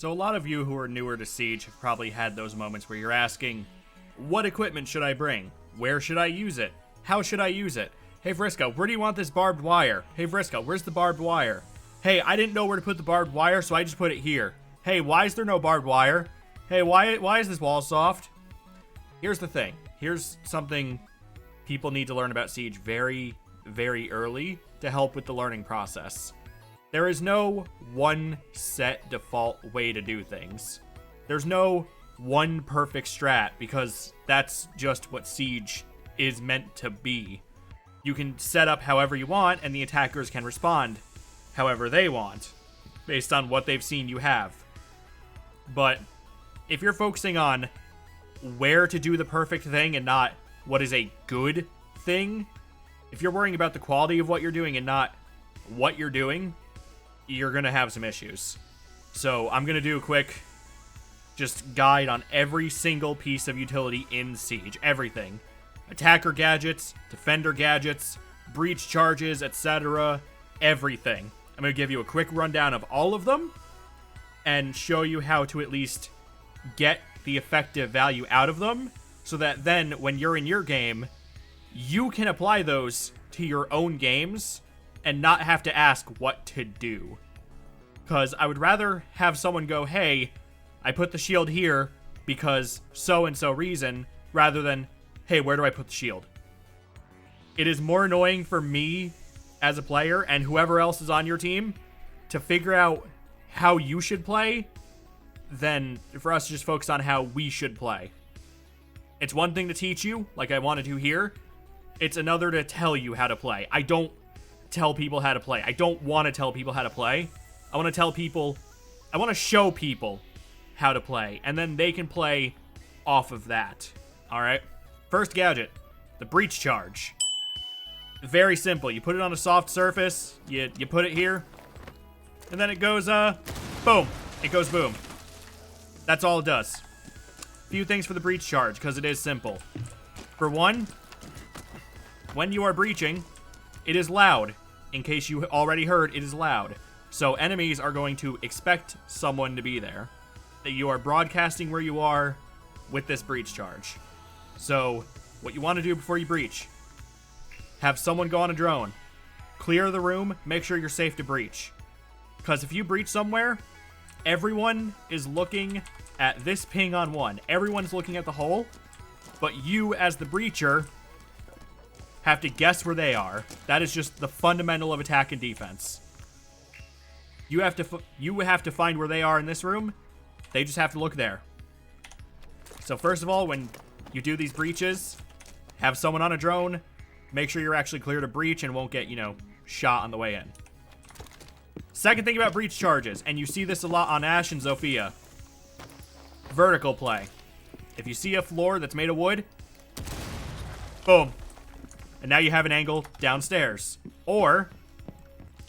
So a lot of you who are newer to Siege have probably had those moments where you're asking, what equipment should I bring? Where should I use it? How should I use it? Hey Vriska, where do you want this barbed wire? Hey Vriska, where's the barbed wire? Hey, I didn't know where to put the barbed wire, so I just put it here. Hey, why is there no barbed wire? Hey, why is this wall soft? Here's the thing. Here's something people need to learn about Siege very, very early to help with the learning process. There is no one set default way to do things. There's no one perfect strat, because that's just what Siege is meant to be. You can set up however you want, and the attackers can respond however they want, based on what they've seen you have. But if you're focusing on where to do the perfect thing and not what is a good thing, if you're worrying about the quality of what you're doing and not what you're doing, you're going to have some issues. So I'm going to do a quick just guide on every single piece of utility in Siege. Everything. Attacker gadgets, defender gadgets, breach charges, etc. Everything. I'm going to give you a quick rundown of all of them and show you how to at least get the effective value out of them, so that then when you're in your game, you can apply those to your own games and not have to ask what to do. Because I would rather have someone go, hey, I put the shield here because so-and-so reason, rather than, hey, where do I put the shield? It is more annoying for me as a player and whoever else is on your team to figure out how you should play than for us to just focus on how we should play. It's one thing to teach you, like I want to do here. It's another to tell you how to play. I don't tell people how to play. I don't want to tell people how to play. I want to show people how to play, and then they can play off of that. Alright? First gadget, the breach charge. Very simple. You put it on a soft surface, you put it here, and then it goes, boom. It goes boom. That's all it does. Few things for the breach charge, because it is simple. For one, when you are breaching, it is loud. In case you already heard, it is loud. So enemies are going to expect someone to be there. That you are broadcasting where you are with this breach charge. So what you want to do before you breach, have someone go on a drone, clear the room, make sure you're safe to breach. Because if you breach somewhere, everyone is looking at this ping on 1. Everyone's looking at the hole, but you as the breacher have to guess where they are. That is just the fundamental of attack and defense. You have to find where they are in this room. They just have to look there. So first of all, when you do these breaches, have someone on a drone, make sure you're actually clear to breach and won't get, shot on the way in. Second thing about breach charges, and you see this a lot on Ash and Zofia. Vertical play. If you see a floor that's made of wood, boom. And now you have an angle downstairs. Or,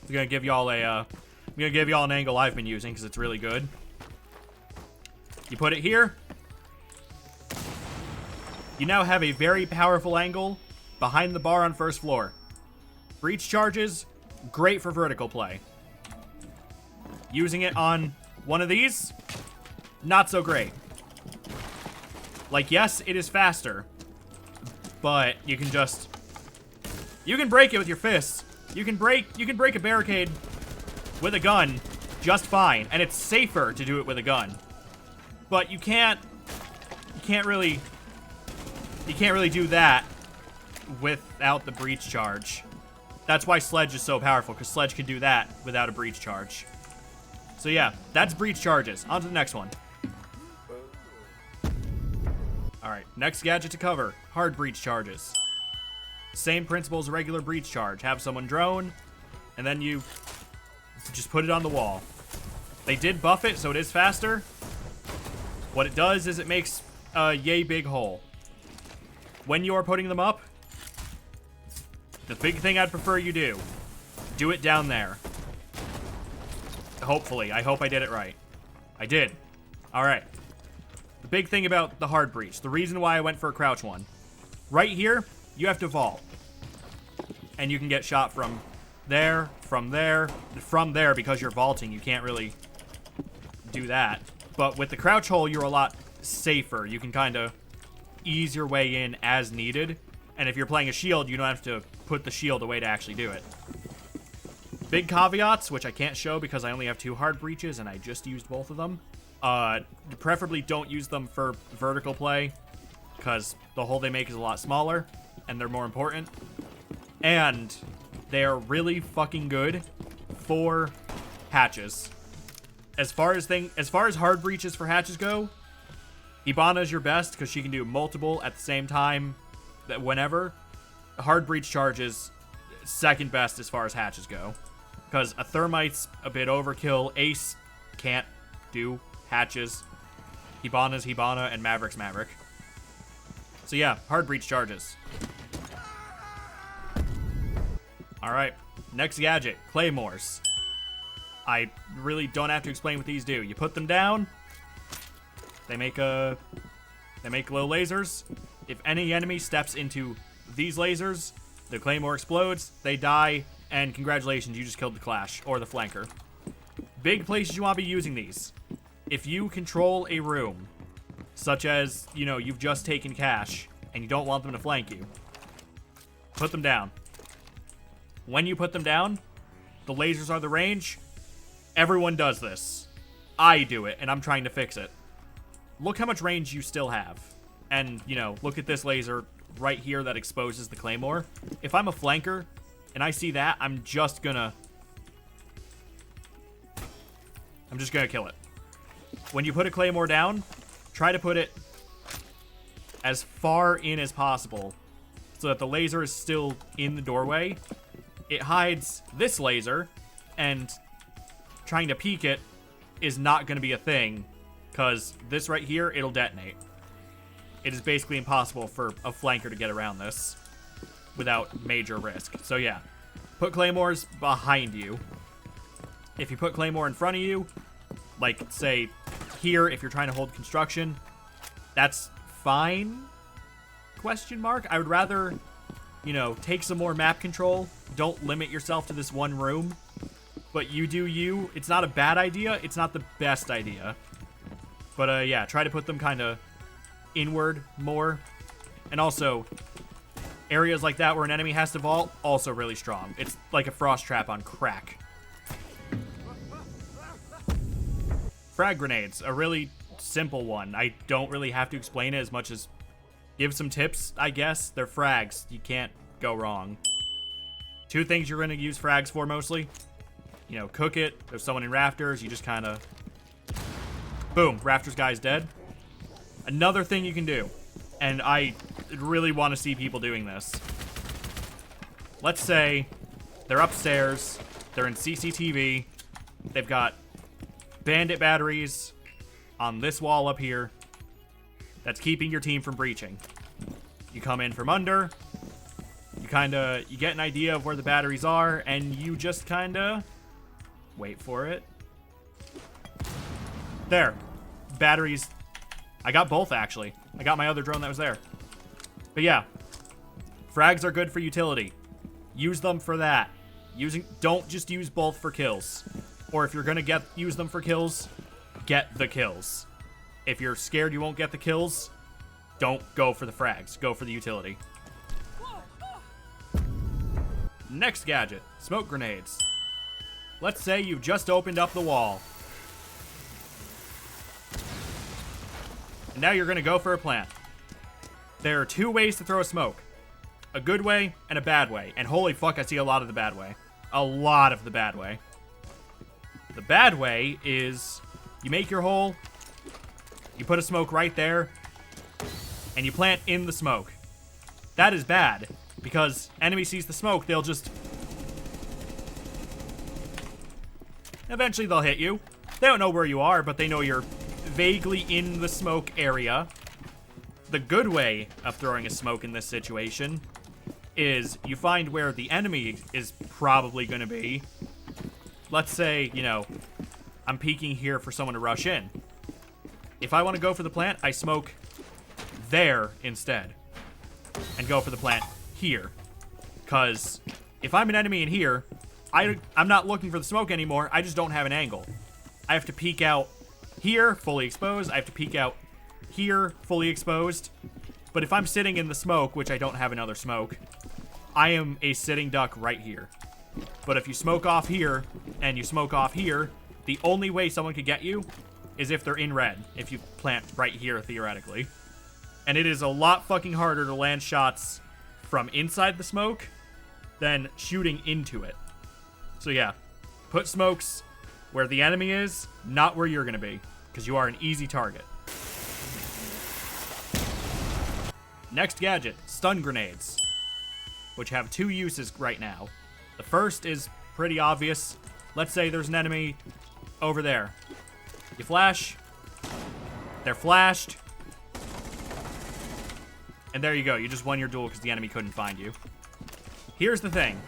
I'm gonna give y'all an angle I've been using because it's really good. You put it here. You now have a very powerful angle behind the bar on first floor. Breach charges, great for vertical play. Using it on one of these, not so great. Like, yes, it is faster, but you can break it with your fists. You can break a barricade with a gun just fine, and it's safer to do it with a gun. But you can't really do that without the breach charge. That's why Sledge is so powerful, because Sledge can do that without a breach charge. So yeah, that's breach charges. On to the next one. Alright, next gadget to cover, hard breach charges. Same principle as a regular breach charge. Have someone drone, and then you just put it on the wall. They did buff it, so it is faster. What it does is it makes a yay big hole. When you are putting them up, the big thing I'd prefer you do it down there. Hopefully. I hope I did it right. I did. Alright. The big thing about the hard breach, the reason why I went for a crouch one. Right here, you have to vault. And you can get shot from there, because you're vaulting. You can't really do that. But with the crouch hole, you're a lot safer. You can kind of ease your way in as needed. And if you're playing a shield, you don't have to put the shield away to actually do it. Big caveats, which I can't show because I only have 2 hard breaches and I just used both of them. Preferably don't use them for vertical play because the hole they make is a lot smaller and they're more important. And they're really fucking good for hatches. As far as hard breaches for hatches go, Hibana is your best because she can do multiple at the same time whenever. Hard breach charges second best as far as hatches go. Because a Thermite's a bit overkill. Ace can't do hatches. Hibana's Hibana and Maverick's Maverick. So yeah, hard breach charges. Alright, next gadget, Claymores. I really don't have to explain what these do. You put them down, they make little lasers. If any enemy steps into these lasers, the Claymore explodes, they die, and congratulations, you just killed the Clash, or the Flanker. Big places you want to be using these. If you control a room, such as, you know, you've just taken cash, and you don't want them to flank you, put them down. When you put them down, the lasers are the range. Everyone does this. I do it, and I'm trying to fix it. Look how much range you still have. And, you know, look at this laser right here that exposes the Claymore. If I'm a flanker, and I see that, I'm just gonna kill it. When you put a Claymore down, try to put it as far in as possible so that the laser is still in the doorway. It hides this laser, and trying to peek it is not going to be a thing, because this right here, it'll detonate. It is basically impossible for a flanker to get around this without major risk. So yeah, put Claymores behind you. If you put Claymore in front of you, like, say, here, if you're trying to hold construction, that's fine, question mark. I would rather, you know, take some more map control. Don't limit yourself to this one room. But you do you. It's not a bad idea. It's not the best idea. But, yeah, try to put them kind of inward more. And also, areas like that where an enemy has to vault, also really strong. It's like a frost trap on crack. Frag Grenades, a really simple one. I don't really have to explain it as much as give some tips, I guess. They're frags. You can't go wrong. 2 things you're going to use frags for mostly. You know, cook it. There's someone in rafters. You just kind of... boom. Rafters guy's dead. Another thing you can do, and I really want to see people doing this. Let's say they're upstairs. They're in CCTV. They've got bandit batteries on this wall up here that's keeping your team from breaching. You come in from under, you get an idea of where the batteries are, and you just kinda wait for it. There. Batteries. I got both, actually. I got my other drone that was there. But yeah, frags are good for utility. Use them for that. Don't just use both for kills. Or if you're gonna use them for kills, get the kills. If you're scared you won't get the kills, don't go for the frags. Go for the utility. Next gadget, smoke grenades. Let's say you've just opened up the wall. And now you're gonna go for a plant. There are 2 ways to throw a smoke. A good way and a bad way. And holy fuck, I see a lot of the bad way. A lot of the bad way. The bad way is you make your hole, you put a smoke right there, and you plant in the smoke. That is bad, because enemy sees the smoke, they'll just... eventually they'll hit you. They don't know where you are, but they know you're vaguely in the smoke area. The good way of throwing a smoke in this situation is you find where the enemy is probably going to be. Let's say, you know, I'm peeking here for someone to rush in. If I want to go for the plant, I smoke there instead. And go for the plant here. Because if I'm an enemy in here, I'm not looking for the smoke anymore. I just don't have an angle. I have to peek out here, fully exposed. I have to peek out here, fully exposed. But if I'm sitting in the smoke, which I don't have another smoke, I am a sitting duck right here. But if you smoke off here, and you smoke off here, the only way someone could get you is if they're in red, if you plant right here, theoretically. And it is a lot fucking harder to land shots from inside the smoke than shooting into it. So yeah, put smokes where the enemy is, not where you're going to be, because you are an easy target. Next gadget, stun grenades, which have two uses right now. The first is pretty obvious. Let's say there's an enemy over there. You flash, they're flashed, and there you go. You just won your duel because the enemy couldn't find you. Here's the thing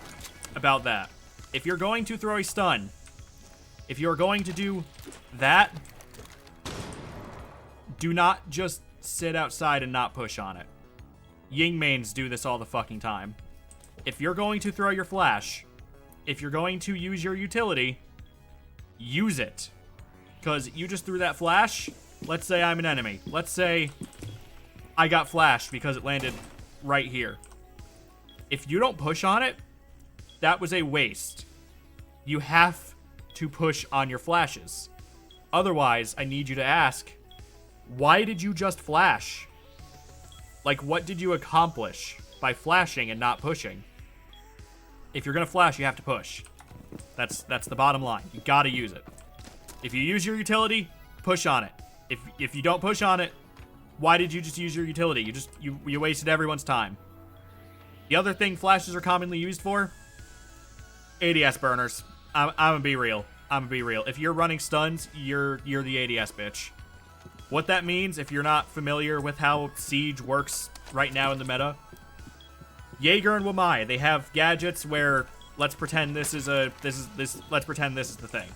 about that. If you're going to throw a stun, if you're going to do that, do not just sit outside and not push on it. Ying mains do this all the fucking time. If you're going to throw your flash, if you're going to use your utility, use it. Because you just threw that flash. Let's say I'm an enemy. Let's say I got flashed because it landed right here. If you don't push on it, that was a waste. You have to push on your flashes. Otherwise, I need you to ask, why did you just flash? Like, what did you accomplish by flashing and not pushing? If you're gonna flash, you have to push. That's the bottom line. You gotta use it. If you use your utility, push on it. If you don't push on it, why did you just use your utility? You wasted everyone's time. The other thing flashes are commonly used for, ADS burners. I'm gonna be real. If you're running stuns, you're the ADS bitch. What that means, if you're not familiar with how Siege works right now in the meta, Jaeger and Wamai, they have gadgets where let's pretend this is the thing.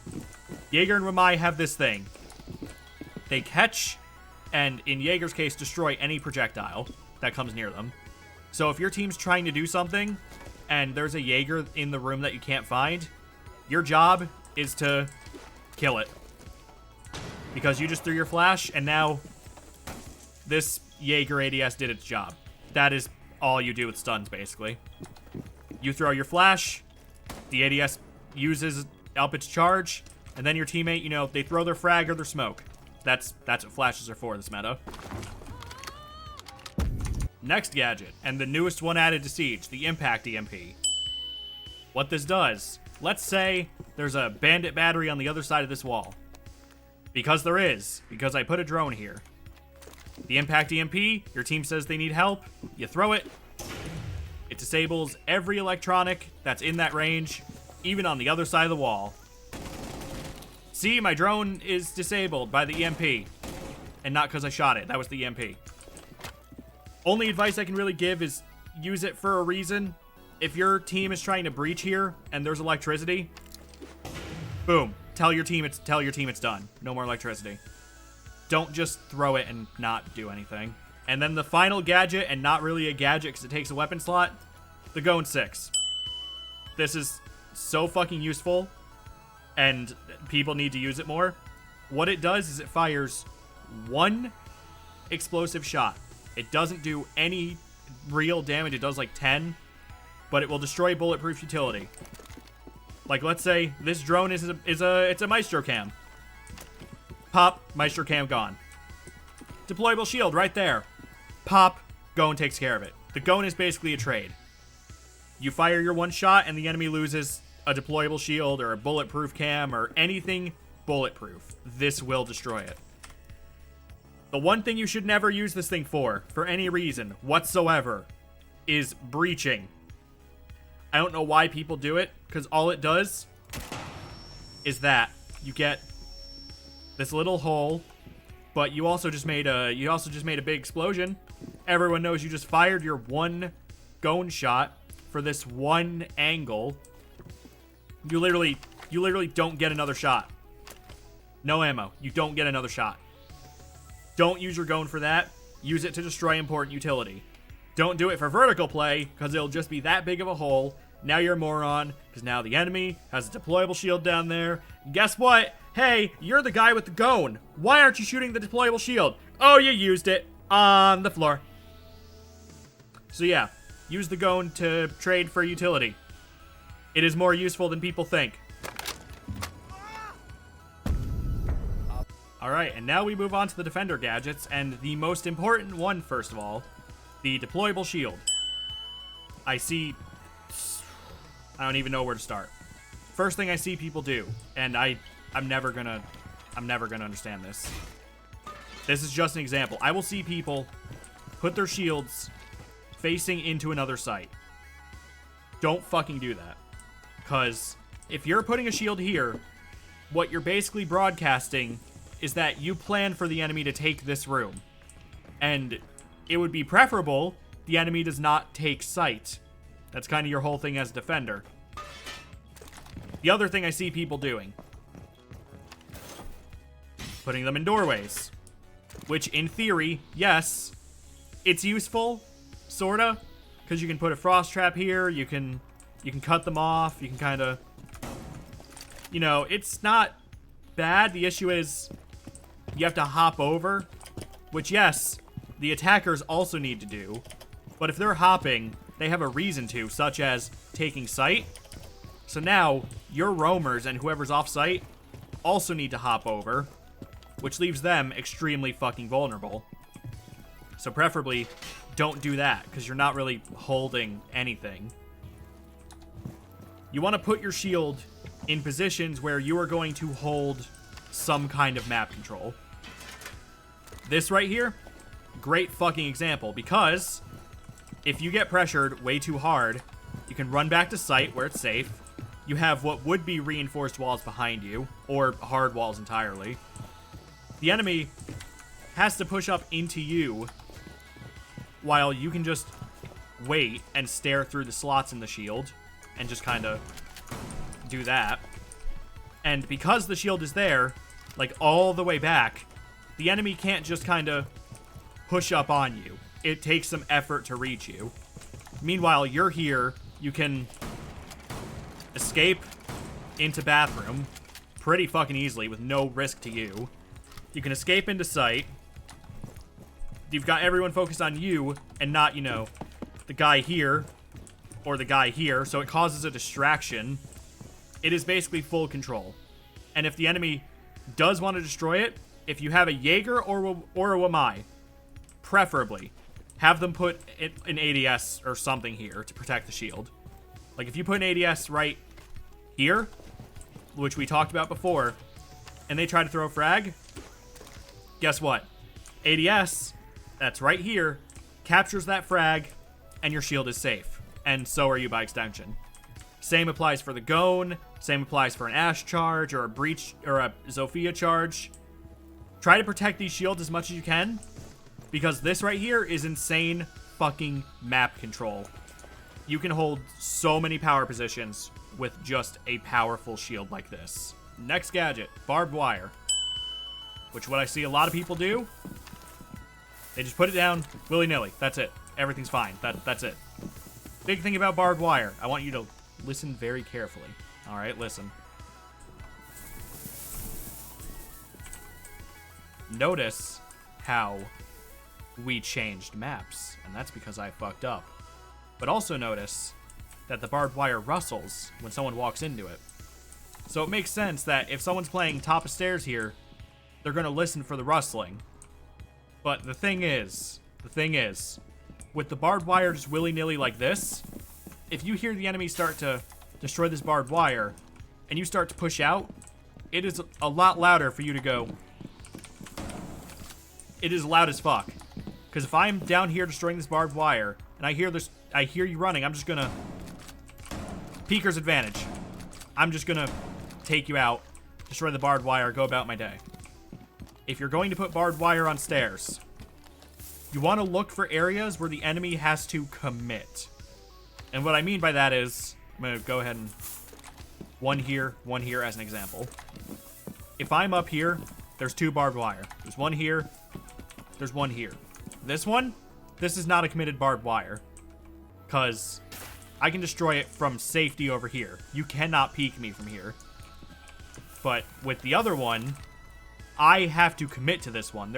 Jaeger and Wamai have this thing. They catch and in Jaeger's case destroy any projectile that comes near them. So if your team's trying to do something and there's a Jaeger in the room that you can't find, your job is to kill it. Because you just threw your flash and now this Jaeger ADS did its job. That is all you do with stuns, basically. You throw your flash, the ADS uses up its charge, and then your teammate, you know, they throw their frag or their smoke. That's what flashes are for this meta. Next gadget, and the newest one added to Siege, the Impact EMP. What this does, let's say there's a bandit battery on the other side of this wall. Because there is, because I put a drone here. The Impact EMP, your team says they need help, you throw it. It disables every electronic that's in that range, even on the other side of the wall. See, my drone is disabled by the EMP. And not because I shot it, that was the EMP. Only advice I can really give is use it for a reason. If your team is trying to breach here and there's electricity, boom, tell your team it's done. No more electricity. Don't just throw it and not do anything. And then the final gadget, and not really a gadget because it takes a weapon slot, the Gone 6. This is so fucking useful, and people need to use it more. What it does is it fires one explosive shot. It doesn't do any real damage. It does like 10, but it will destroy bulletproof utility. Like, let's say this drone it's a Maestro cam. Pop, Maestro cam gone. Deployable shield right there. Pop, Gone takes care of it. The Gone is basically a trade. You fire your one shot and the enemy loses a deployable shield or a bulletproof cam or anything bulletproof. This will destroy it. The one thing you should never use this thing for any reason whatsoever, is breaching. I don't know why people do it, because all it does is that you get this little hole, but you also just made a big explosion. Everyone knows you just fired your one Gone shot for this one angle. You literally don't get another shot. No ammo. You don't get another shot. Don't use your Gone for that. Use it to destroy important utility. Don't do it for vertical play, because it'll just be that big of a hole. Now you're a moron, because now the enemy has a deployable shield down there. Guess what? Hey, you're the guy with the gun. Why aren't you shooting the deployable shield? Oh, you used it on the floor. So yeah, use the gun to trade for utility. It is more useful than people think. Alright, and now we move on to the defender gadgets, and the most important one, first of all, the deployable shield. I don't even know where to start. First thing I see people do, and I'm never gonna understand this. This is just an example. I will see people put their shields facing into another site. Don't fucking do that. Because if you're putting a shield here, what you're basically broadcasting is that you plan for the enemy to take this room. And it would be preferable the enemy does not take sight. That's kind of your whole thing as a defender. The other thing I see people doing, putting them in doorways. Which, in theory, yes, it's useful, sorta, because you can put a frost trap here, you can cut them off, you can kind of, you know, it's not bad. The issue is you have to hop over, which, yes, the attackers also need to do, but if they're hopping, they have a reason to, such as taking sight. So now, your roamers and whoever's off-site also need to hop over, which leaves them extremely fucking vulnerable. So preferably, don't do that, because you're not really holding anything. You want to put your shield in positions where you are going to hold some kind of map control. This right here, great fucking example, because if you get pressured way too hard, you can run back to site where it's safe. You have what would be reinforced walls behind you, or hard walls entirely. The enemy has to push up into you while you can just wait and stare through the slots in the shield and just kind of do that. And because the shield is there, like all the way back, the enemy can't just kind of push up on you. It takes some effort to reach you. Meanwhile, you're here, you can escape into bathroom pretty fucking easily with no risk to you. You can escape into sight. You've got everyone focused on you and not, you know, the guy here or the guy here, so it causes a distraction. It is basically full control. And if the enemy does want to destroy it, if you have a Jaeger or a Wamai, preferably, have them put an ADS or something here to protect the shield. Like, if you put an ADS right here, which we talked about before, and they try to throw a frag, guess what? ADS, that's right here, captures that frag, and your shield is safe. And so are you by extension. Same applies for the Gone, same applies for an Ash charge, or a Breach, or a Zofia charge. Try to protect these shields as much as you can, because this right here is insane fucking map control. You can hold so many power positions with just a powerful shield like this. Next gadget, Barbed Wire. Which what I see a lot of people do, they just put it down willy-nilly. That's it. Everything's fine. That's it. Big thing about Barbed Wire. I want you to listen very carefully. Alright, listen. Notice how we changed maps, and that's because I fucked up. But also notice that the barbed wire rustles when someone walks into it. So it makes sense that if someone's playing top of stairs here, they're going to listen for the rustling. But the thing is, with the barbed wire just willy-nilly like this, if you hear the enemy start to destroy this barbed wire, and you start to push out, it is a lot louder for you to go. It is loud as fuck. Because if I'm down here destroying this barbed wire, and I hear you running, I'm just gonna... Peeker's advantage. I'm just gonna take you out, destroy the barbed wire, go about my day. If you're going to put barbed wire on stairs, you want to look for areas where the enemy has to commit. And what I mean by that is, I'm gonna go ahead and... one here as an example. If I'm up here, there's two barbed wire. There's one here, there's one here. This one, this is not a committed barbed wire, because I can destroy it from safety over here. You cannot peek me from here. But with the other one, I have to commit to this one.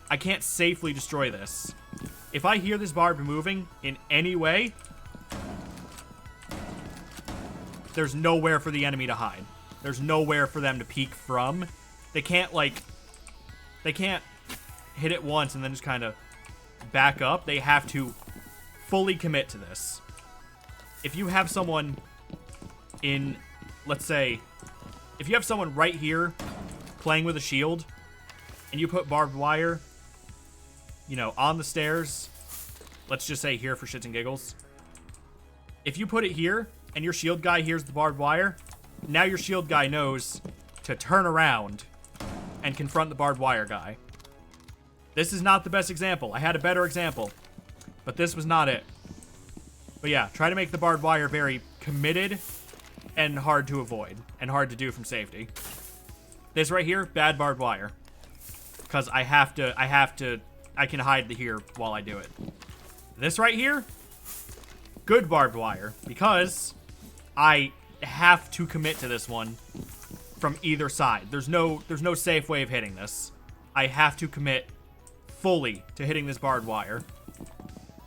I can't safely destroy this. If I hear this barb moving in any way, there's nowhere for the enemy to hide. There's nowhere for them to peek from. They can't hit it once and then just kind of back up. They have to fully commit to this. If you have someone in, let's say, if you have someone right here playing with a shield and you put barbed wire, on the stairs, let's just say here for shits and giggles. If you put it here and your shield guy hears the barbed wire, now your shield guy knows to turn around and confront the barbed wire guy. This is not the best example. I had a better example, but this was not it. But yeah, try to make the barbed wire very committed and hard to avoid and hard to do from safety. This right here, bad barbed wire. Because I can hide here while I do it. This right here, good barbed wire. Because I have to commit to this one from either side. There's no safe way of hitting this. I have to commit fully to hitting this barbed wire.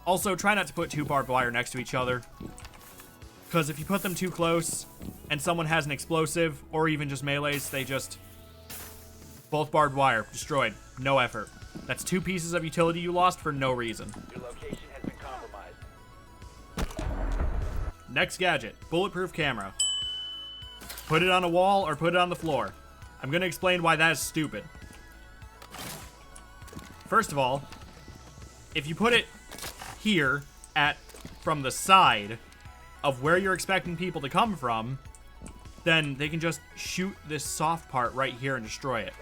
Also, try not to put two barbed wire next to each other. Because if you put them too close and someone has an explosive or even just melees, both barbed wire, destroyed. No effort. That's 2 pieces of utility you lost for no reason. Your location has been compromised. Next gadget, Bulletproof Camera. Put it on a wall or put it on the floor. I'm going to explain why that is stupid. First of all, if you put it here from the side of where you're expecting people to come from, then they can just shoot this soft part right here and destroy it.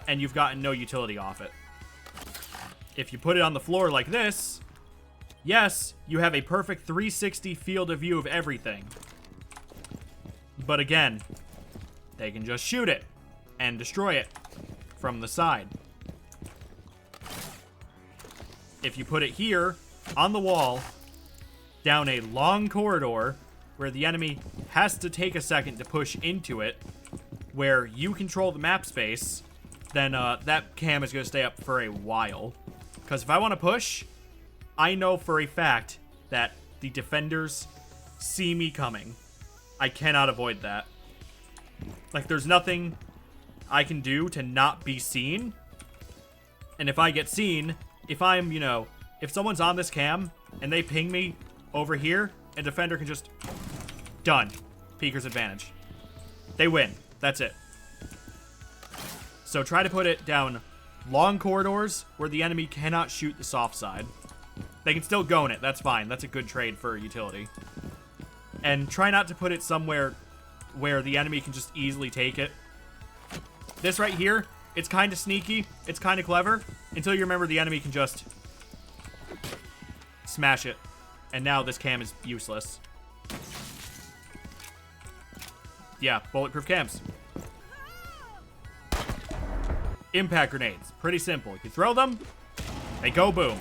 And you've gotten no utility off it. If you put it on the floor like this, yes, you have a perfect 360 field of view of everything. But again, they can just shoot it and destroy it from the side. If you put it here on the wall, down a long corridor where the enemy has to take a second to push into it, where you control the map space, then that cam is going to stay up for a while. Because if I want to push, I know for a fact that the defenders see me coming. I cannot avoid that. Like, there's nothing I can do to not be seen. And if I get seen, if I'm, if someone's on this cam and they ping me over here, a defender can just... Done. Peeker's advantage. They win. That's it. So try to put it down long corridors where the enemy cannot shoot the soft side. They can still go in it. That's fine. That's a good trade for utility. And try not to put it somewhere where the enemy can just easily take it. This right here, it's kind of sneaky. It's kind of clever. Until you remember the enemy can just smash it. And now this cam is useless. Yeah, bulletproof cams. Impact grenades. Pretty simple. You throw them, they go boom.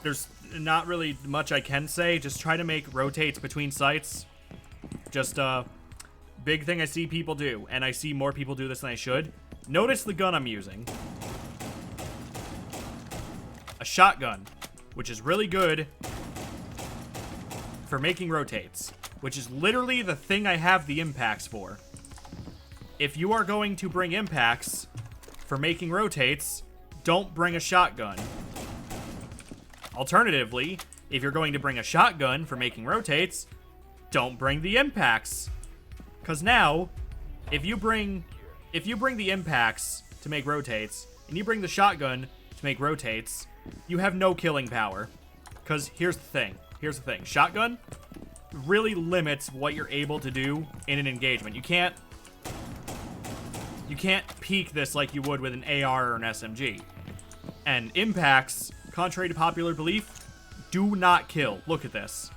There's not really much I can say. Just try to make rotates between sites. Just big thing I see people do, and I see more people do this than I should. Notice the gun I'm using. A shotgun, which is really good for making rotates, which is literally the thing I have the impacts for. If you are going to bring impacts for making rotates, don't bring a shotgun. Alternatively, if you're going to bring a shotgun for making rotates, don't bring the impacts. Because now, if you bring the impacts to make rotates, and you bring the shotgun to make rotates, you have no killing power. Because here's the thing. Shotgun really limits what you're able to do in an engagement. You can't peek this like you would with an AR or an SMG. And impacts, contrary to popular belief, do not kill. Look at this.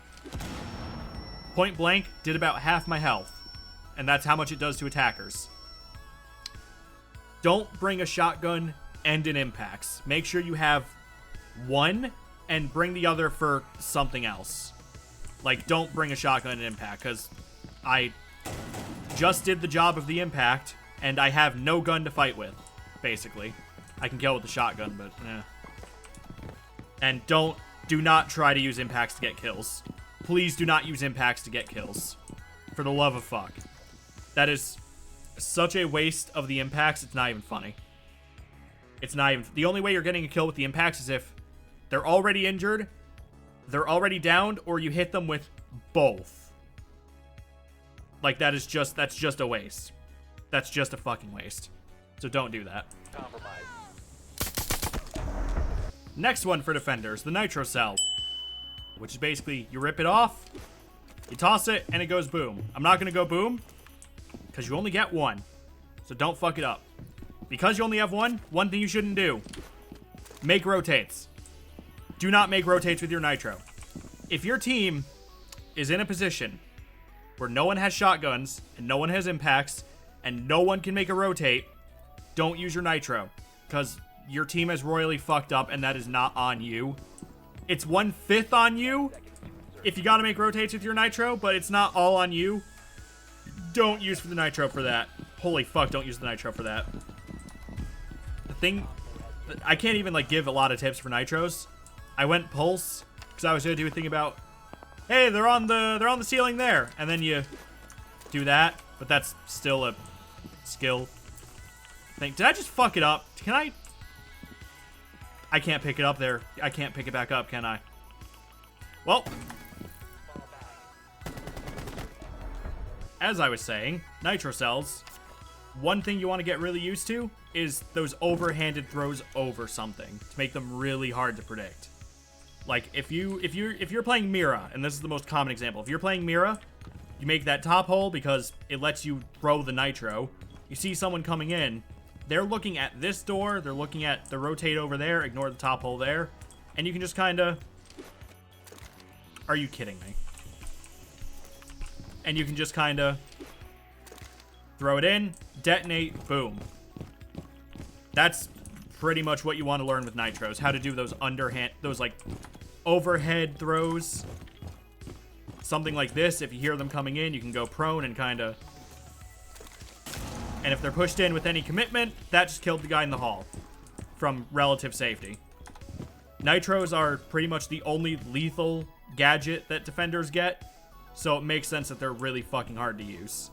Point blank did about half my health. And that's how much it does to attackers. Don't bring a shotgun and an impacts. Make sure you have one and bring the other for something else. Like, don't bring a shotgun and impact, because I just did the job of the impact, and I have no gun to fight with, basically. I can kill with the shotgun, but eh. And do not try to use impacts to get kills. Please do not use impacts to get kills. For the love of fuck. That is such a waste of the impacts, it's not even funny. It's not even... The only way you're getting a kill with the impacts is if they're already injured, they're already downed, or you hit them with both. Like, that's just a waste. That's just a fucking waste. So don't do that. Compromised. Next one for defenders, the Nitro Cell. Which is basically, you rip it off, you toss it, and it goes boom. I'm not going to go boom, because you only get one. So don't fuck it up. Because you only have one thing you shouldn't do. Make rotates. Do not make rotates with your Nitro. If your team is in a position where no one has shotguns, and no one has impacts, and no one can make a rotate, don't use your Nitro. Because your team has royally fucked up, and that is not on you. It's 1/5 on you if you gotta make rotates with your Nitro, but it's not all on you. Don't use for the Nitro for that. Holy fuck, don't use the Nitro for that. The thing... I can't even, like, give a lot of tips for Nitros. I went Pulse, because I was gonna do a thing about... Hey, they're on the ceiling there. And then you do that, but that's still a skill thing. Did I just fuck it up? Can I... I can't pick it up there. I can't pick it back up, can I? Well. As I was saying, Nitro Cells. One thing you want to get really used to is those overhanded throws over something to make them really hard to predict. Like if you're playing Mira, and this is the most common example. If you're playing Mira, you make that top hole because it lets you throw the Nitro. You see someone coming in. They're looking at this door. They're looking at the rotate over there. Ignore the top hole there. And you can just kind of... Are you kidding me? And you can just kind of throw it in, detonate, boom. That's pretty much what you want to learn with Nitros. How to do those underhand... Those, like, overhead throws. Something like this. If you hear them coming in, you can go prone and kind of... And if they're pushed in with any commitment, that just killed the guy in the hall from relative safety. Nitros are pretty much the only lethal gadget that defenders get, so it makes sense that they're really fucking hard to use.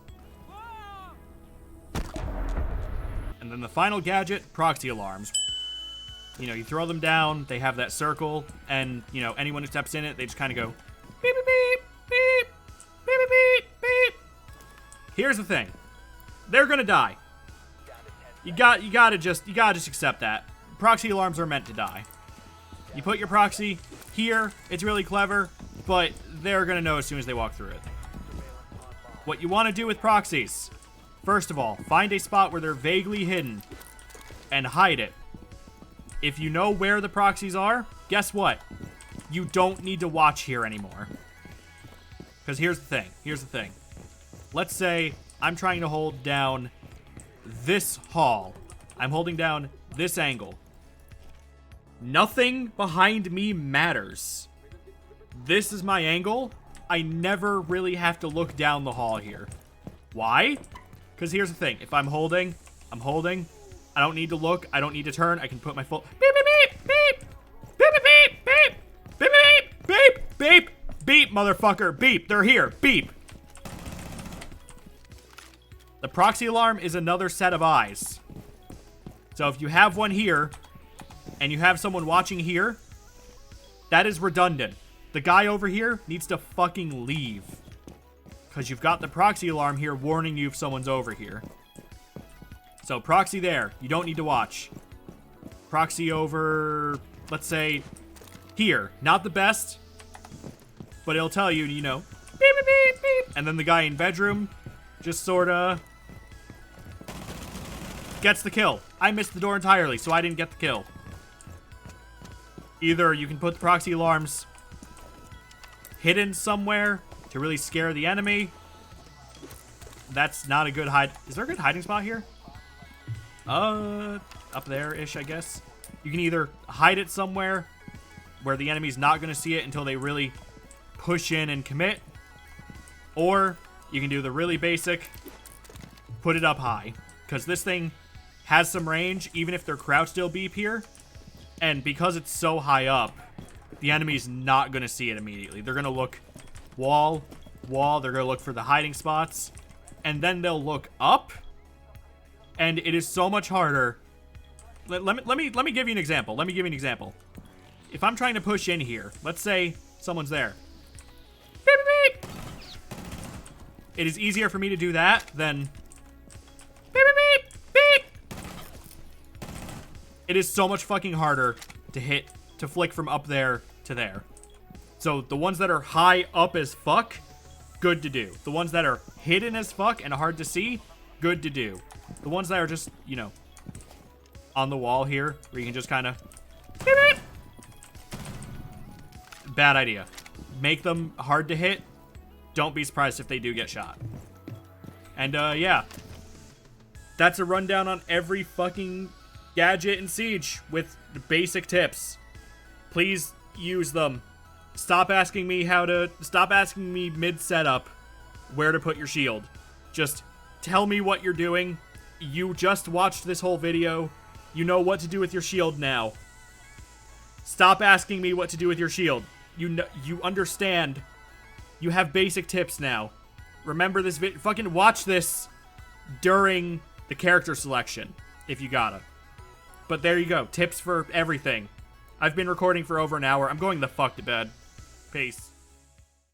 And then the final gadget, Proxy Alarms. You know, you throw them down, they have that circle, and, you know, anyone who steps in it, they just kind of go beep, beep, beep, beep, beep, beep, beep, beep. Here's the thing. They're gonna die. You gotta just accept that. Proxy alarms are meant to die. You put your proxy here, it's really clever, but they're gonna know as soon as they walk through it. What you want to do with proxies, first of all, find a spot where they're vaguely hidden and hide it. If you know where the proxies are, guess what? You don't need to watch here anymore. Because here's the thing. Let's say I'm trying to hold down this hall. I'm holding down this angle. Nothing behind me matters. This is my angle. I never really have to look down the hall here. Why? Because here's the thing. If I'm holding. I don't need to look. I don't need to turn. I can put my full... Beep, beep, beep, beep. Beep, beep, beep, beep. Beep, beep, beep, beep. Beep, motherfucker. Beep. They're here. Beep. The proxy alarm is another set of eyes. So if you have one here, and you have someone watching here, that is redundant. The guy over here needs to fucking leave. Because you've got the proxy alarm here warning you if someone's over here. So proxy there, you don't need to watch. Proxy over, let's say, here. Not the best, but it'll tell you, you know, beep, beep, beep, beep. And then the guy in bedroom just sorta gets the kill. I missed the door entirely, so I didn't get the kill. Either you can put the proxy alarms hidden somewhere to really scare the enemy. That's not a good hide. Is there a good hiding spot here? Up there-ish, I guess. You can either hide it somewhere where the enemy's not going to see it until they really push in and commit, or You can do the really basic, put it up high. Because this thing has some range, even if they're crouched, it'll beep here. And because it's so high up, the enemy's not going to see it immediately. They're going to look wall, wall. They're going to look for the hiding spots. And then they'll look up. And it is so much harder. Let me give you an example. Let me give you an example. If I'm trying to push in here, let's say someone's there. Beep, beep, beep. It is easier for me to do that than beep, beep, beep, beep. It is so much fucking harder to hit, to flick from up there to there. So the ones that are high up as fuck, good to do. The ones that are hidden as fuck and hard to see, good to do. The ones that are just, you know, on the wall here, where you can just kind of beep, beep. Bad idea. Make them hard to hit. Don't be surprised if they do get shot. And, yeah. That's a rundown on every fucking gadget in Siege with the basic tips. Please use them. Stop asking me mid-setup where to put your shield. Just tell me what you're doing. You just watched this whole video. You know what to do with your shield now. Stop asking me what to do with your shield. You understand. You have basic tips now. Remember this fucking watch this during the character selection, if you gotta. But there you go. Tips for everything. I've been recording for over an hour. I'm going the fuck to bed. Peace.